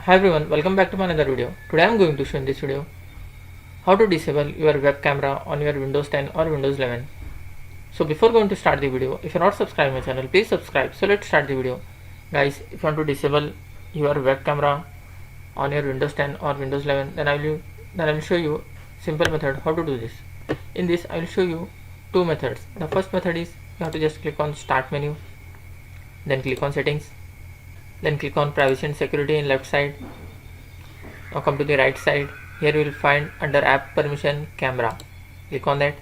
Hi everyone, welcome back to my another video. Today I am going to show in this video how to disable your web camera on your Windows 10 or Windows 11. So before going to start the video, if you are not subscribed my channel, please subscribe. So let's start the video. Guys, if you want to disable your web camera on your Windows 10 or Windows 11, then I will show you simple method how to do this. In this I will show you two methods. The first method is you have to just click on start menu, then click on settings, then click on privacy and security in left side. Now come to the right side. Here you will find under app permission camera. Click on that.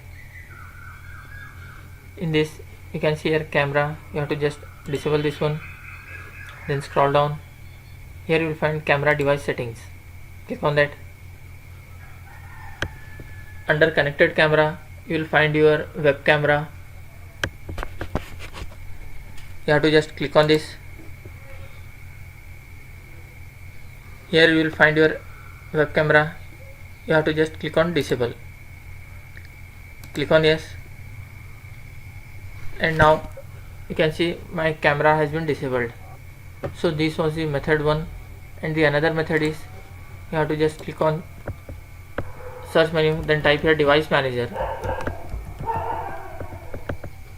In this you can see here camera. You have to just disable this one, then scroll down. Here you will find camera device settings. Click on that. Under connected camera you will find your web camera. You have to just click on this. Here you will find your web camera. You have to just click on disable. Click on yes, and now you can see my camera has been disabled. So this was the method 1, and the another method is you have to just click on search menu, then type here device manager.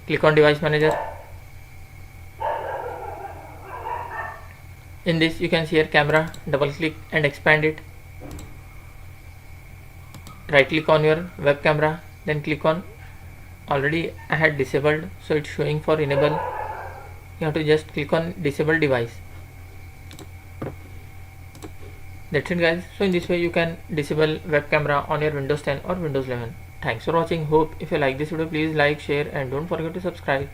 Click on device manager. In this you can see here camera, double click and expand it. Right click on your web camera, then click on, already I had disabled, so it's showing for enable. You have to just click on disable device. That's it guys. So in this way you can disable web camera on your Windows 10 or Windows 11. Thanks for watching. Hope if you like this video, please like, share and don't forget to subscribe.